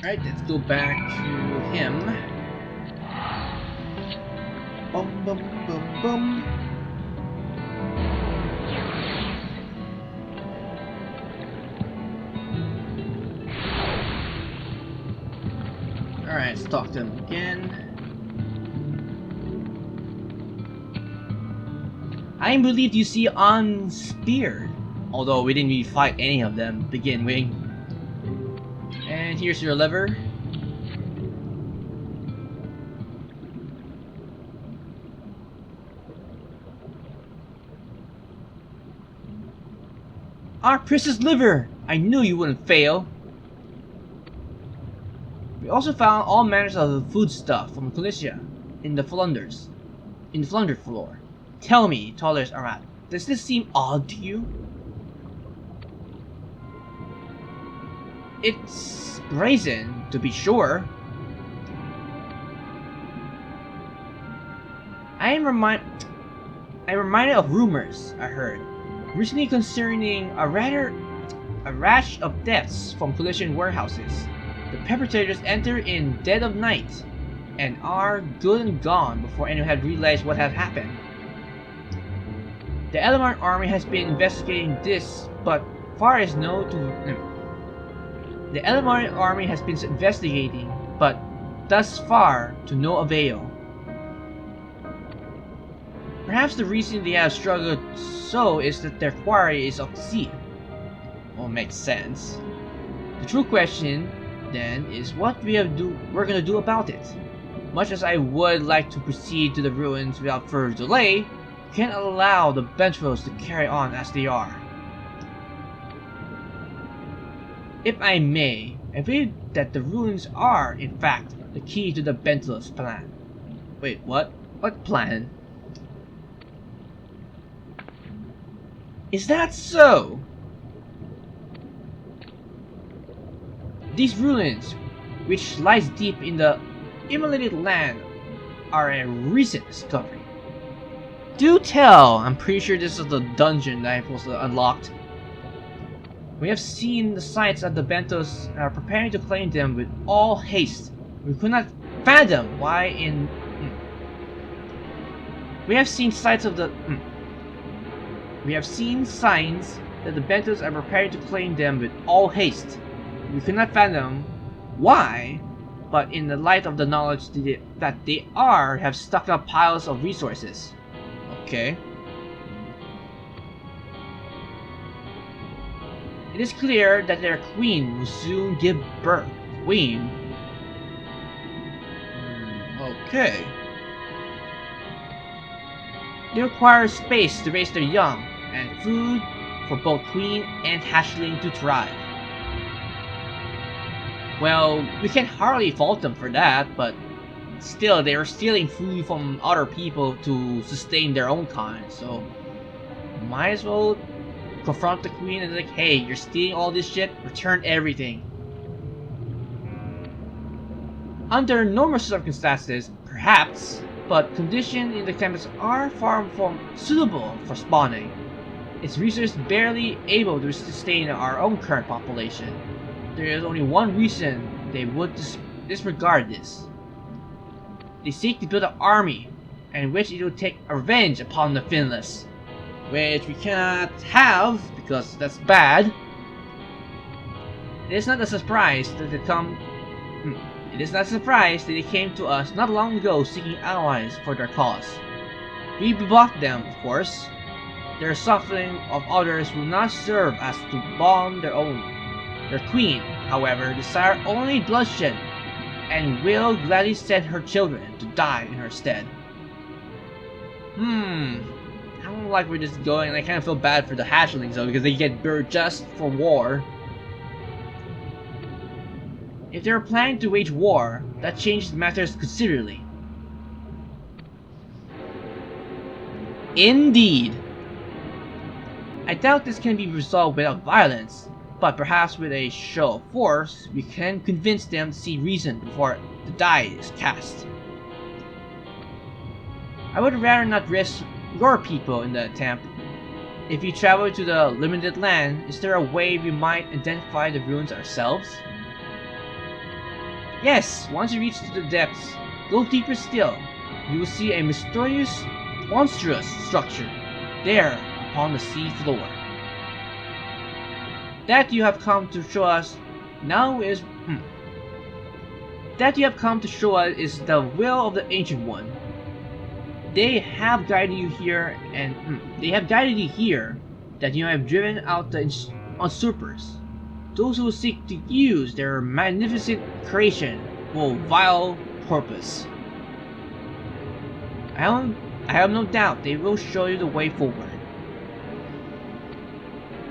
Alright, let's go back to him. Bum bum bum bum. Alright, let's talk to him again. I am relieved you see unspeared, although we didn't really fight any of them to begin with. And here's your lever. Our precious liver! I knew you wouldn't fail. We also found all manners of food stuff from Cilicia in the Flunders. In the Flunder floor. Tell me, Tollers Arat, does this seem odd to you? It's brazen, to be sure. I am reminded of rumors I heard recently concerning a rash of deaths from collision warehouses. The perpetrators enter in dead of night and are good and gone before anyone had realized what had happened. The Elamar army has been investigating this, but far as known to the Elamar army has been investigating, but thus far to no avail. Perhaps the reason they have struggled so is that their quarry is of the sea. Well, makes sense. The true question, then, is what we're gonna do about it. Much as I would like to proceed to the ruins without further delay, we can't allow the Bentrals to carry on as they are. If I may, I believe that the ruins are, in fact, the key to the Bentrals' plan. Wait, what? What plan? Is that so? These ruins, which lies deep in the immolated land, are a recent discovery. Do tell! I'm pretty sure this is the dungeon that I'm supposed to unlocked. We have seen the sites of the Bentos and are preparing to claim them with all haste. We could not fathom why in... We have seen sites of the... We have seen signs that the Bentos are preparing to claim them with all haste. We could not fathom why, but in the light of the knowledge that they have stuck up piles of resources. Okay. It is clear that their queen will soon give birth. Queen? Okay. They require space to raise their young, and food for both queen and hatchling to thrive. Well, we can hardly fault them for that, but still, they are stealing food from other people to sustain their own kind, so might as well confront the queen and like, hey, you're stealing all this shit, return everything. Under normal circumstances, perhaps, but conditions in the campus are far from suitable for spawning. Its resources barely able to sustain our own current population. There is only one reason they would disregard this. They seek to build an army, in which it will take revenge upon the Finless, which we cannot have because that's bad. It is not a surprise that they came to us not long ago seeking allies for their cause. We blocked them, of course. Their suffering of others will not serve as to bomb their own. Their queen, however, desires only bloodshed, and will gladly send her children to die in her stead. I don't like where this is going, and I kind of feel bad for the hatchlings though, because they get burned just for war. If they're planning to wage war, that changes matters considerably. Indeed. I doubt this can be resolved without violence, but perhaps with a show of force, we can convince them to see reason before the die is cast. I would rather not risk your people in the attempt. If we travel to the limited land, is there a way we might identify the ruins ourselves? Yes, once you reach to the depths, go deeper still. You will see a mysterious, monstrous structure there upon the sea floor. That you have come to show us now is That you have come to show us is the will of the Ancient One. They have guided you here, that you have driven out the usurpers, those who seek to use their magnificent creation for vile purpose. I have no doubt they will show you the way forward.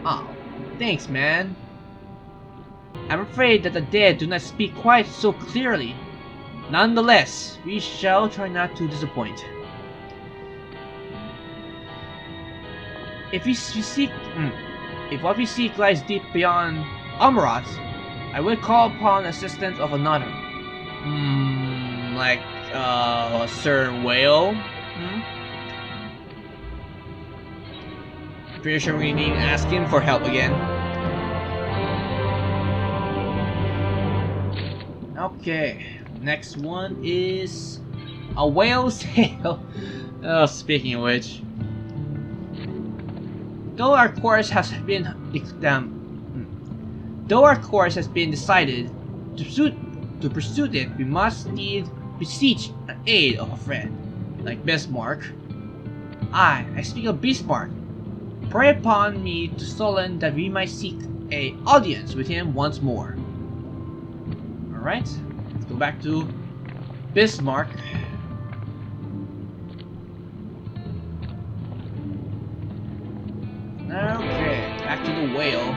Oh, thanks, man. I'm afraid that the dead do not speak quite so clearly. Nonetheless, we shall try not to disappoint. If what we seek lies deep beyond Umbral, I will call upon assistance of another. Like Sir Whale? Pretty sure we need to ask him for help again. Okay, next one is a whale's tail. Oh, speaking of which, though our course has been decided to pursue it, we must need beseech an aid of a friend like Bismarck. I speak of Bismarck. Pray upon me to Solon that we might seek a audience with him once more. Alright, let's go back to Bismarck. Okay, back to the whale.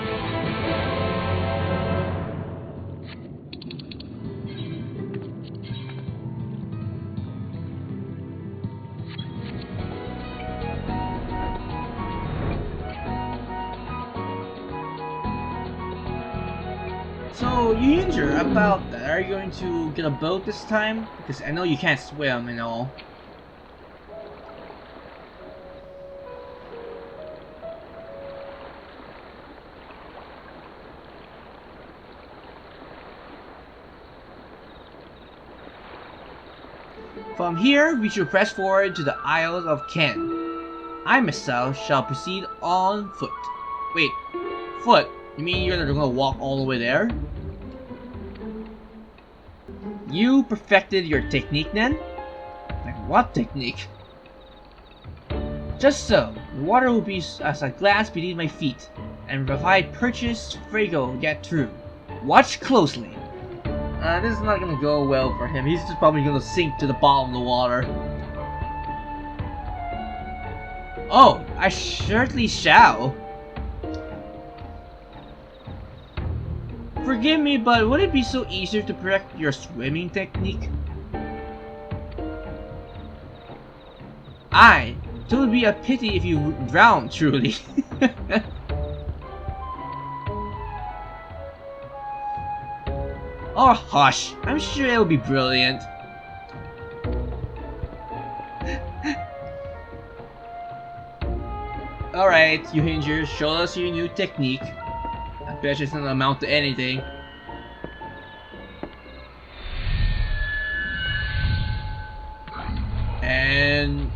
So, Urianger, about that, are you going to get a boat this time? Because I know you can't swim and all. From here, we should press forward to the Isles of Ken. I myself shall proceed on foot. Wait, foot? You mean you're gonna walk all the way there? You perfected your technique then? Like what technique? Just so, the water will be as a glass beneath my feet, and if I purchase Frago get through. Watch closely. This is not gonna go well for him. He's just probably gonna sink to the bottom of the water. Oh, I surely shall. Forgive me, but would it be so easier to correct your swimming technique? Aye, it would be a pity if you drowned, truly. Oh, hush. I'm sure it will be brilliant. Alright, Urianger, show us your new technique. I bet it's not amount to anything. And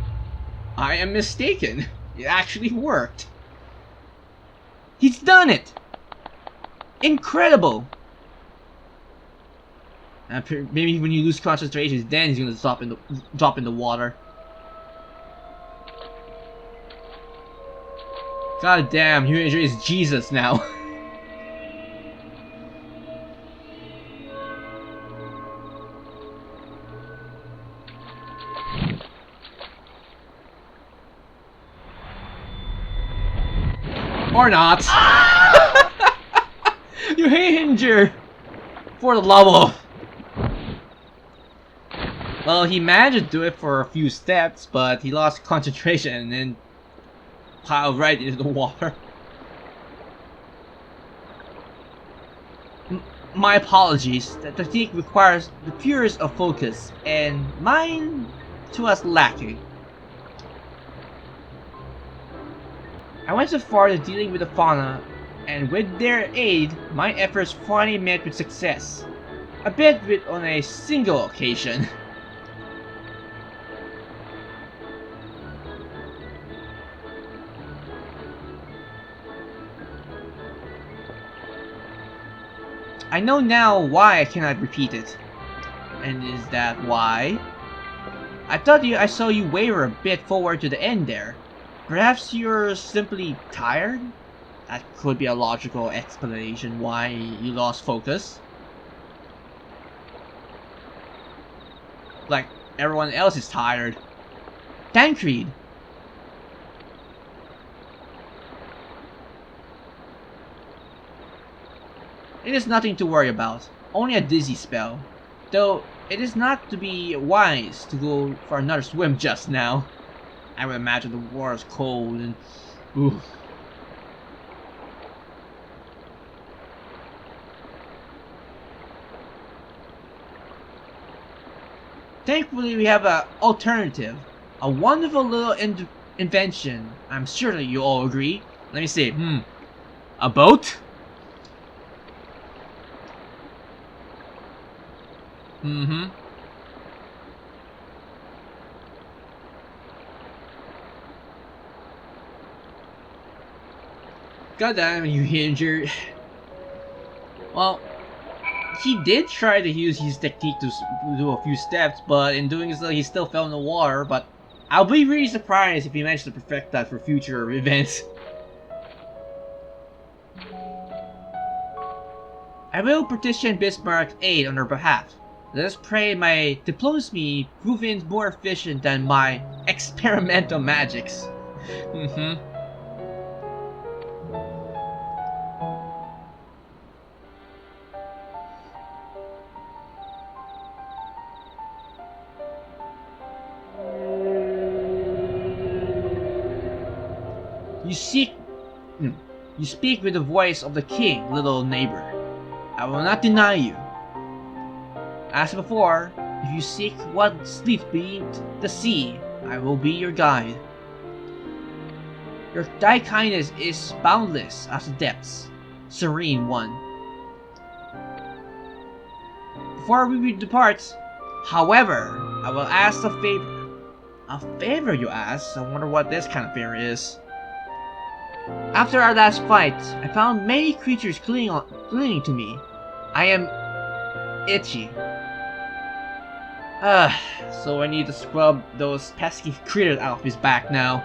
I am mistaken. It actually worked. He's done it! Incredible! Maybe when you lose concentration, then he's gonna drop in the water. God damn, Urianger is Jesus now. Or not. Urianger! For the love of... Well, he managed to do it for a few steps, but he lost concentration and then piled right into the water. My apologies. The technique requires the purest of focus, and mine to us lacking. I went so far to dealing with the fauna, and with their aid, my efforts finally met with success. a bit with on a single occasion. I know now why I cannot repeat it. And is that why? I thought I saw you waver a bit forward to the end there. Perhaps you're simply tired? That could be a logical explanation why you lost focus. Like everyone else is tired. Tancred! It is nothing to worry about, only a dizzy spell. Though, it is not to be wise to go for another swim just now. I would imagine the water is cold and... ooh. Thankfully, we have an alternative. A wonderful little invention. I'm sure that you all agree. Let me see. A boat? Goddamn, Urianger. Well, he did try to use his technique to do a few steps, but in doing so, he still fell in the water. But I'll be really surprised if he managed to perfect that for future events. I will petition Bismarck's aid on her behalf. Let us pray my diplomacy proves more efficient than my experimental magics. You speak with the voice of the king, little neighbor. I will not deny you. As before, if you seek what sleeps beneath the sea, I will be your guide. Thy kindness is boundless as the depths, serene one. Before we depart, however, I will ask a favor. A favor, you ask? I wonder what this kind of favor is. After our last fight, I found many creatures clinging to me. I am itchy. So I need to scrub those pesky critters out of his back now.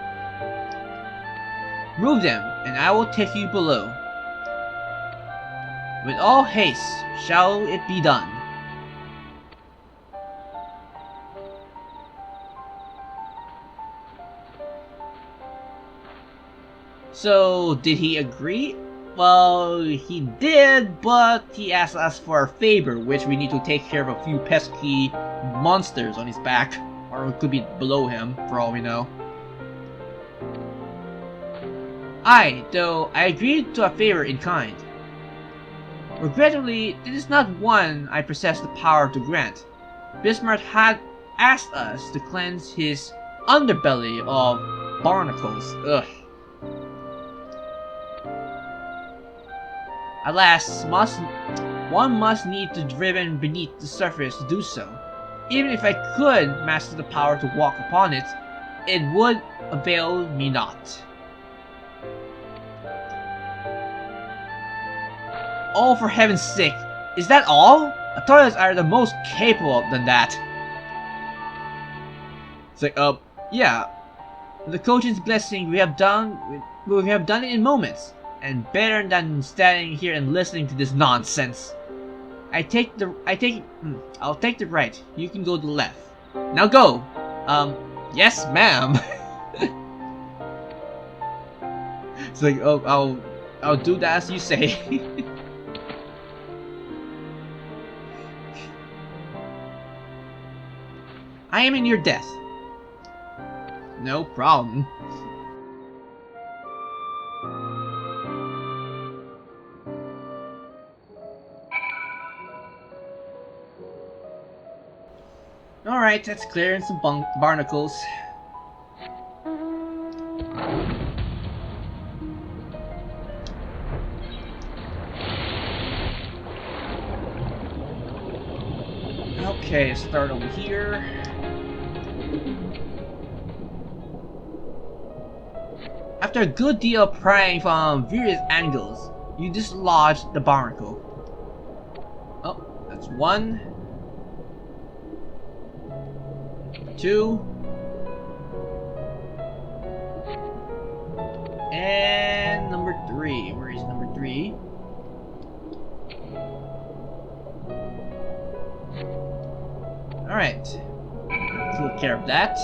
Move them, and I will take you below. With all haste shall it be done. So, did he agree? Well, he did, but he asked us for a favor, which we need to take care of a few pesky monsters on his back. Or it could be below him, for all we know. Though I agreed to a favor in kind. Regrettably, it is not one I possess the power to grant. Bismarck had asked us to cleanse his underbelly of barnacles. Ugh. Alas, one must need to driven beneath the surface to do so. Even if I could master the power to walk upon it, it would avail me not. Oh, for heaven's sake, is that all? Authorities are the most capable than that. It's like, yeah. With the coach's blessing, we have done it in moments. And better than standing here and listening to this nonsense. I'll take the right. You can go to the left. Now go. Yes, ma'am. It's like, oh, I'll do that as you say. I am in your debt. No problem. Alright, let's clear in some barnacles. Okay, start over here. After a good deal of prying from various angles, you dislodge the barnacle. Oh, that's 1, 2, and number 3. Where is number 3? Alright, take care of that.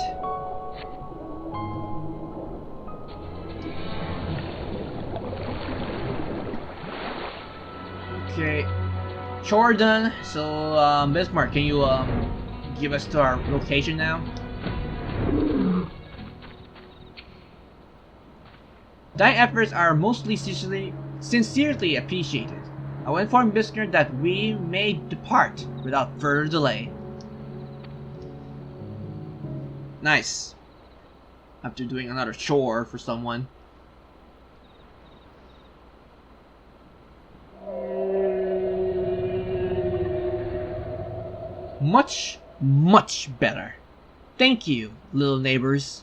Okay, chore done. So, Bismarck, can you give us to our location now? Thy efforts are mostly sincerely appreciated. I will inform Bismarck that we may depart without further delay. Nice. After doing another chore for someone. Much, much better. Thank you, little neighbors.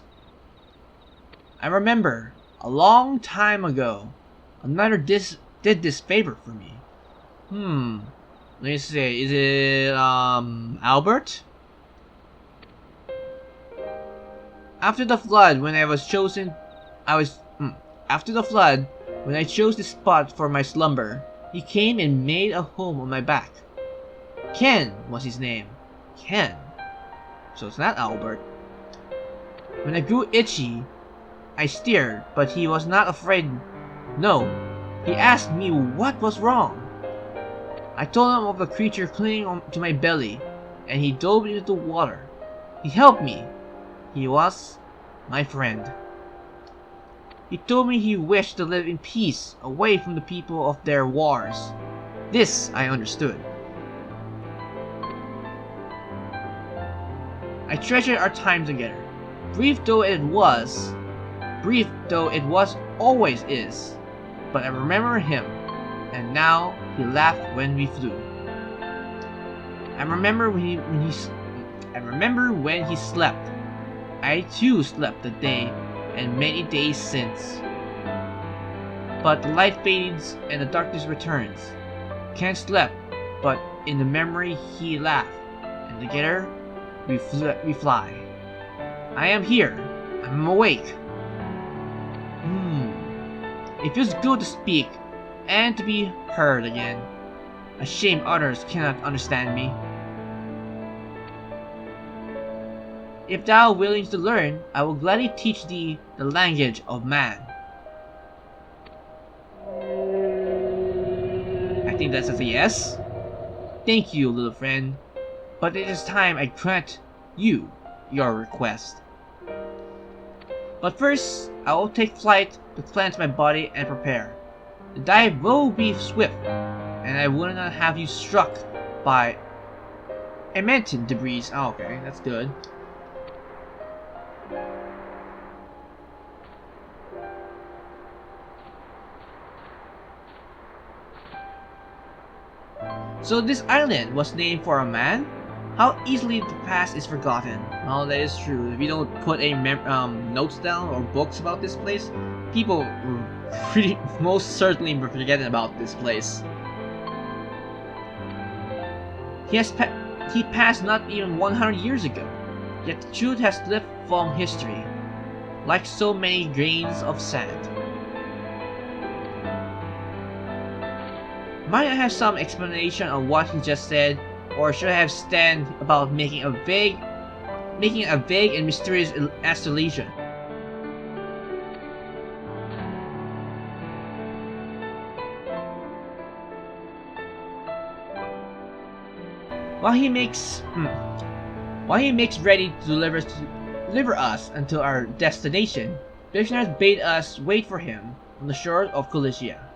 I remember, a long time ago, another did this favor for me. Let me see, is it, Albert? After the flood, when I chose this spot for my slumber, he came and made a home on my back. Ken was his name. Ken. So it's not Albert. When I grew itchy, I stared, but he was not afraid. No, he asked me what was wrong. I told him of the creature clinging to my belly, and he dove into the water. He helped me. He was my friend. He told me he wished to live in peace, away from the people of their wars. This I understood. I treasured our time together. Brief though it was, always is. But I remember him, and now he laughed when we flew. I remember when he slept. I too slept the day, and many days since. But the light fades and the darkness returns. Can't sleep, but in the memory he laughed, and together we fly. I am here. I'm awake. It feels good to speak and to be heard again. A shame others cannot understand me. If thou willing to learn, I will gladly teach thee the language of man. I think that says a yes. Thank you, little friend. But it is time I grant you your request. But first, I will take flight to cleanse my body and prepare. The dive will be swift, and I would not have you struck by adamantine debris. Oh, okay, that's good. So this island was named for a man? How easily the past is forgotten. Well, that is true. If you don't put a notes down or books about this place, people will most certainly be forgetting about this place. He passed not even 100 years ago, yet the truth has slipped from history, like so many grains of sand. Might I have some explanation of what he just said, or should I have stand about making a vague and mysterious installation? While he makes ready to deliver us until our destination, Vishnu bade us wait for him on the shores of Colicia.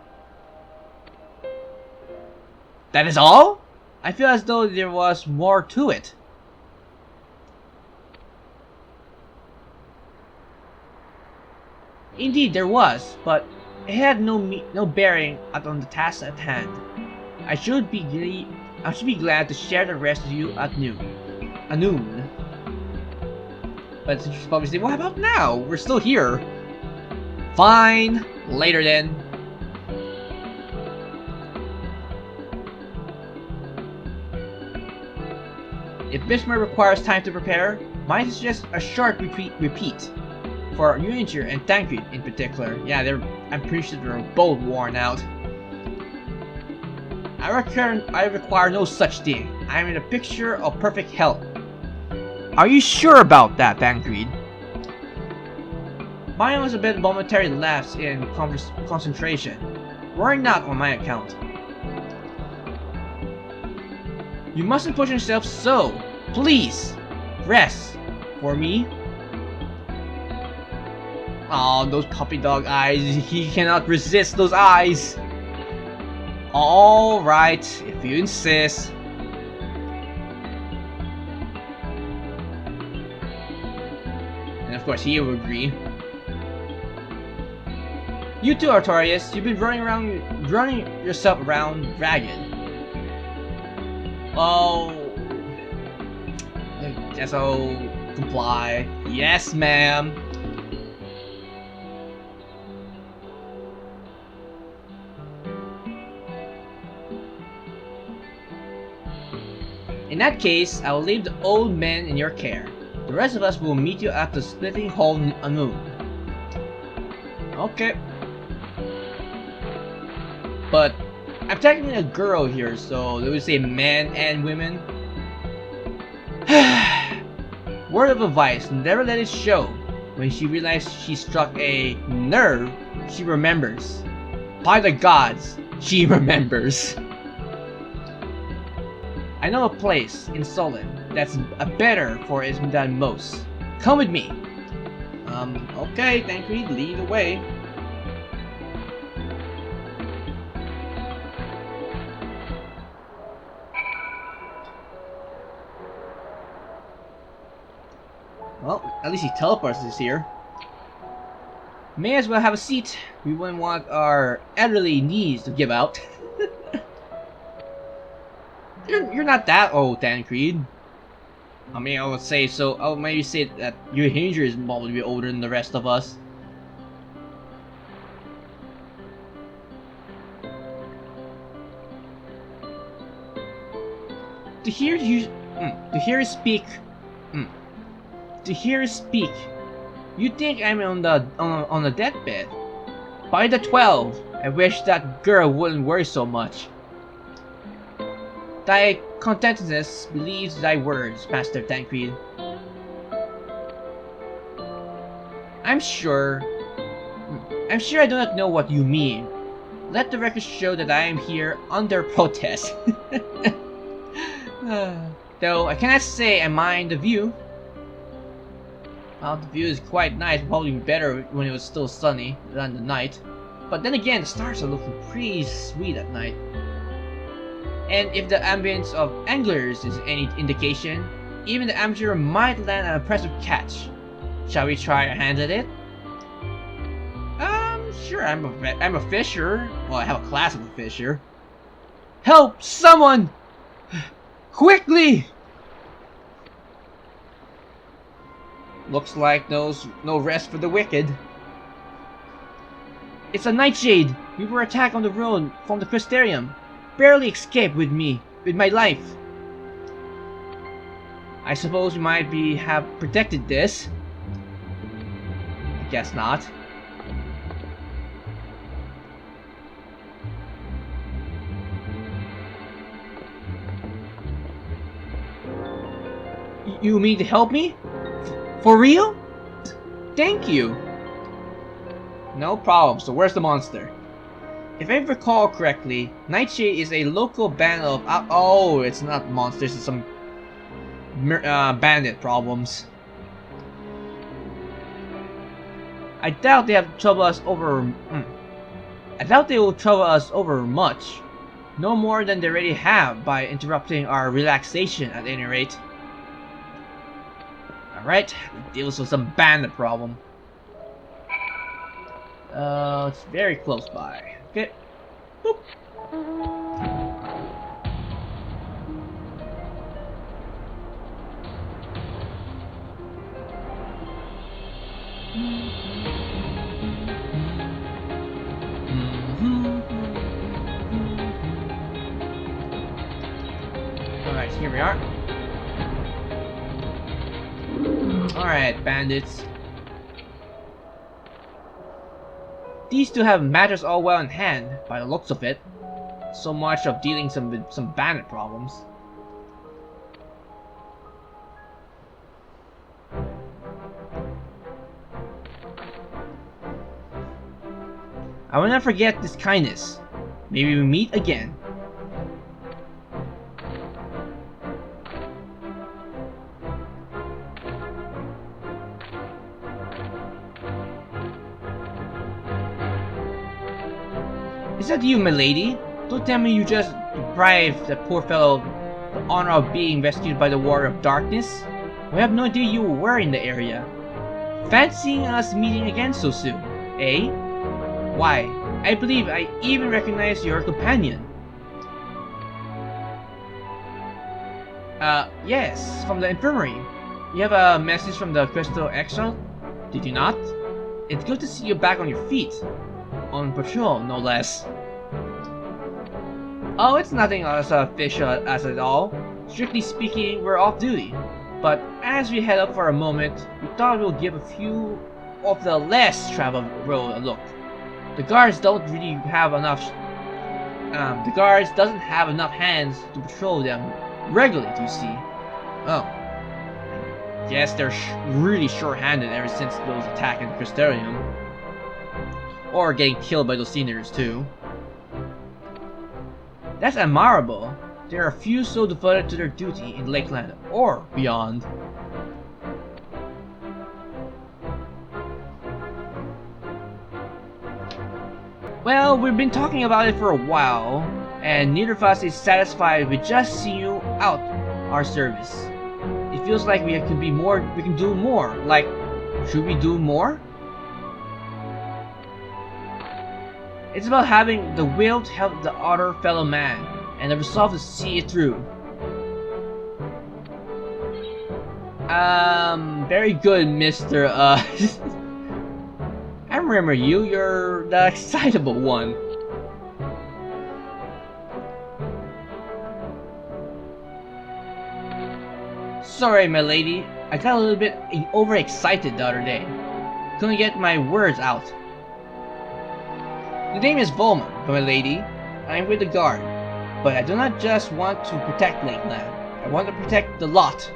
That is all? I feel as though there was more to it. Indeed there was, but it had no bearing on the task at hand. I should be I should be glad to share the rest with you at noon. But you should probably say, what about now? We're still here. Fine. Later then. If Bismarck requires time to prepare, might suggest a short repeat for Urianger and Tancred in particular. Yeah, I'm pretty sure they're both worn out. I require no such thing. I'm in a picture of perfect health. Are you sure about that, Tancred? Mine was a bit momentary lapse in concentration. Worry not on my account. You mustn't push yourself so. Please, rest. For me? Oh, those puppy dog eyes. He cannot resist those eyes. Alright, if you insist. And of course he will agree. You too, Artorias. You've been running yourself around ragged. Oh, I guess I'll comply. Yes, ma'am. In that case, I will leave the old man in your care. The rest of us will meet you at the splitting hole moon. Okay. But I'm technically a girl here, so they would say men and women. Word of advice, never let it show. When she realized she struck a nerve, she remembers. By the gods, she remembers. I know a place in Solon that's better for it than most. Come with me. Okay, Tancred, lead the way. Well, at least he teleports us here. May as well have a seat. We wouldn't want our elderly knees to give out. You're not that old, Tancred. I mean, I would say so. I would maybe say that Urianger is probably older than the rest of us. To hear you speak. To hear you speak. You think I'm on the deathbed? By the 12, I wish that girl wouldn't worry so much. Thy contentedness believes thy words, Master Tancred. I'm sure I do not know what you mean. Let the record show that I am here under protest. Though I cannot say I mind the view. Well, the view is quite nice, probably better when it was still sunny than the night. But then again, the stars are looking pretty sweet at night. And if the ambience of anglers is any indication, even the amateur might land an impressive catch. Shall we try our hand at it? Sure, I'm a fisher. Well, I have a class of a fisher. Help! Someone! Quickly! Looks like no rest for the wicked. It's a nightshade! We were attacked on the road from the Crystarium. Barely escaped with my life. I suppose we might have protected this. I guess not. You mean to help me? For real? Thank you. No problem. So where's the monster? If I recall correctly, Nightshade is a local band of oh, it's not monsters. It's some bandit problems. I doubt they have trouble us over. I doubt they will trouble us over much. No more than they already have by interrupting our relaxation, at any rate. Alright, deals with some bandit problem. It's very close by. Okay. Boop. Alright, here we are. Alright, bandits. These two have matters all well in hand, by the looks of it. So much of dealing with some bandit problems. I will not forget this kindness. Maybe we meet again. Is that you, my lady? Don't tell me you just deprived that poor fellow the honor of being rescued by the Warrior of Darkness? We have no idea you were in the area. Fancying us meeting again so soon, eh? Why, I believe I even recognize your companion. Yes, from the infirmary. You have a message from the Crystal Exile? Did you not? It's good to see you back on your feet. On patrol, no less. Oh, it's nothing as official as at all. Strictly speaking, we're off duty. But as we head up for a moment, we thought we'll give a few of the less traveled road a look. The guards don't really have enough. The guards doesn't have enough hands to patrol them regularly, you see. Oh. Yes, they're really short-handed ever since those attacks in Crystarium. Or getting killed by those seniors too. That's admirable. There are few so devoted to their duty in Lakeland or beyond. Well, we've been talking about it for a while, and neither of us is satisfied with just seeing you out our service. It feels like we can be more. We can do more. Like, should we do more? It's about having the will to help the other fellow man, and the resolve to see it through. Very good, Mr. I remember you. You're the excitable one. Sorry, my lady. I got a little bit overexcited the other day. Couldn't get my words out. The name is Volman, my lady. I'm with the guard, but I do not just want to protect Lakeland. I want to protect the lot,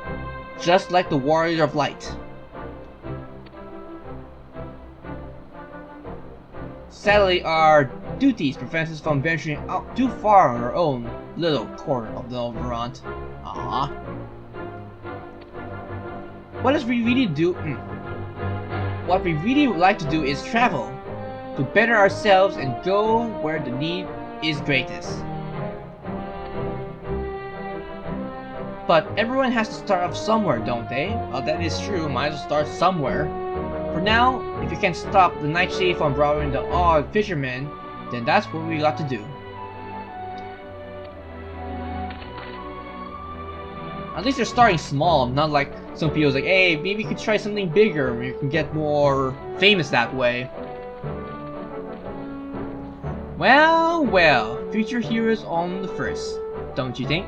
just like the Warrior of Light. Sadly, our duties prevent us from venturing out too far on our own little corner of the Overant. Ah. What we really would like to do is travel, to better ourselves and go where the need is greatest. But everyone has to start off somewhere, don't they? Well, that is true, might as well start somewhere. For now, if you can stop the Nightshade from bothering the odd fishermen, then that's what we got to do. At least they're starting small, not like some people's like, hey, maybe we could try something bigger, we can get more famous that way. Well, well, future heroes on the first, don't you think?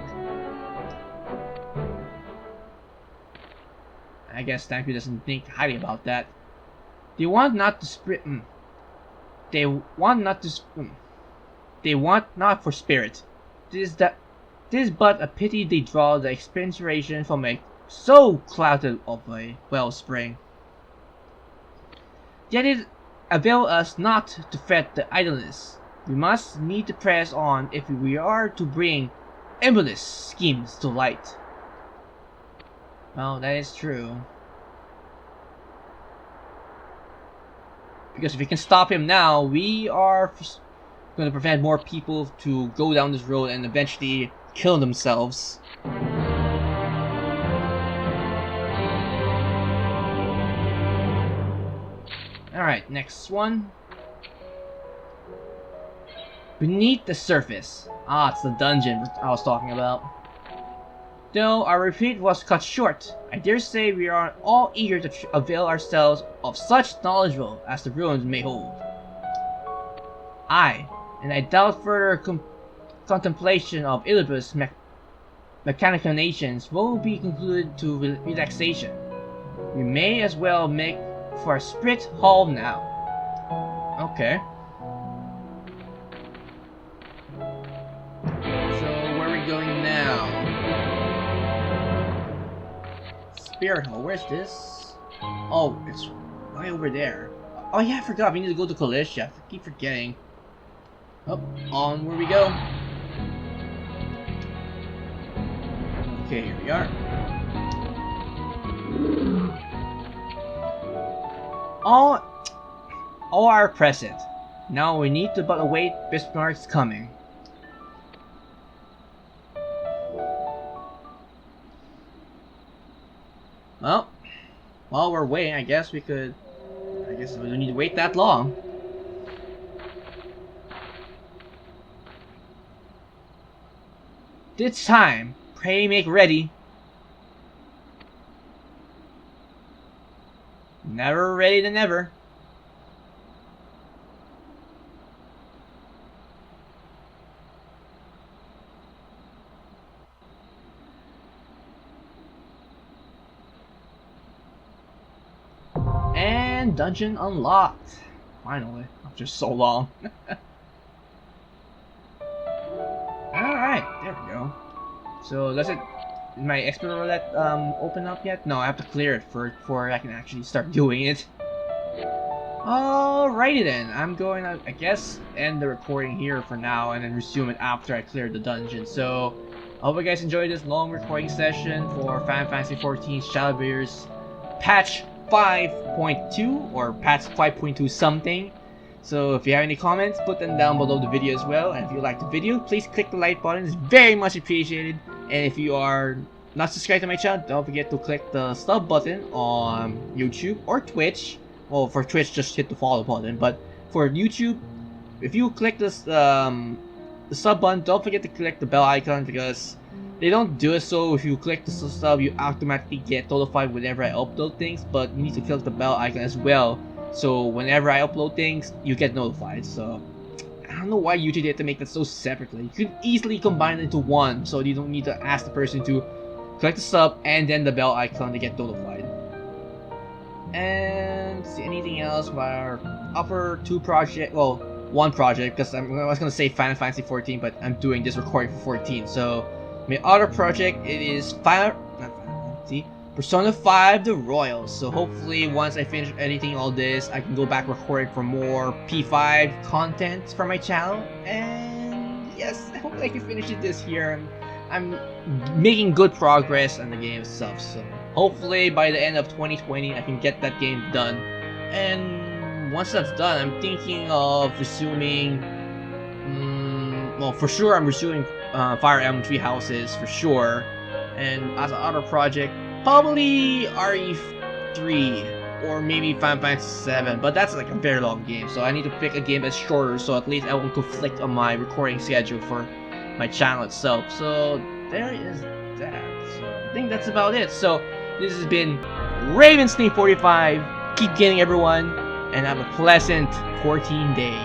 I guess Stampy doesn't think highly about that. They want not to They want not for spirit. This is but a pity they draw the inspiration from a so clouded of a wellspring. Yet it avail us not to fret the idleness. We must need to press on if we are to bring endless schemes to light. Well, that is true. Because if we can stop him now, we are going to prevent more people to go down this road and eventually kill themselves. Alright, next one. Beneath the surface. Ah, it's the dungeon I was talking about. Though our retreat was cut short, I dare say we are all eager to avail ourselves of such knowledge as the ruins may hold. Aye, and I doubt further contemplation of Ilibris mechanical nations will be concluded to relaxation. We may as well make for a sprit hall now. Okay. So where are we going now? Spirit hall, where's this? Oh, it's right over there. Oh yeah, I forgot, we need to go to Kalish. I keep forgetting. Oh, on where we go. Okay, here we are. All are present. Now we need to but await Bismarck's coming. Well, while we're waiting, I guess we don't need to wait that long. This time, pray make ready. Never ready than never. And dungeon unlocked. Finally, after so long. Alright, there we go. So does my explorer roulette open up yet? No, I have to clear it before I can actually start doing it. Alrighty then, I'm going to, I guess, end the recording here for now and then resume it after I clear the dungeon. So, I hope you guys enjoyed this long recording session for Fantasy XIV Shadowbringers patch 5.2 or patch 5.2 something. So if you have any comments, put them down below the video as well. And if you like the video, please click the like button. It's very much appreciated. And if you are not subscribed to my channel, don't forget to click the sub button on YouTube or Twitch. Well, for Twitch, just hit the follow button. But for YouTube, if you click this the sub button, don't forget to click the bell icon because they don't do it so if you click the sub, you automatically get notified whenever I upload things. But you need to click the bell icon as well. So whenever I upload things, you get notified. So I don't know why YouTube had to make that so separately. You could easily combine it into one, so you don't need to ask the person to click the sub and then the bell icon to get notified. And see anything else about our upper two project? Well, one project because I was gonna say Final Fantasy 14, but I'm doing this recording for 14. So my other project it is Persona 5 The Royals. So hopefully once I finish editing all this, I can go back recording for more P5 content for my channel. And yes, I hope I can finish it this year. I'm making good progress on the game itself. So hopefully by the end of 2020, I can get that game done. And once that's done, I'm thinking of resuming. Well, for sure, I'm resuming Fire Emblem Three Houses for sure. And as another project, probably RE3 or maybe Final Fantasy VII, but that's like a very long game, so I need to pick a game that's shorter so at least I won't conflict on my recording schedule for my channel itself. So there is that. So I think that's about it. So this has been Ravensnake45. Keep getting everyone, and have a pleasant 14 day.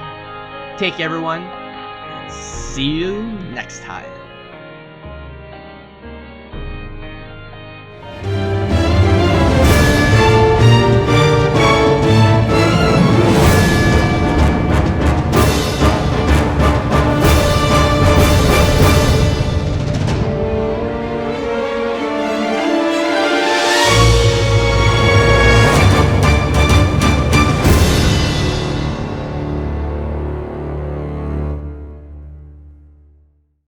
Take care everyone, and see you next time.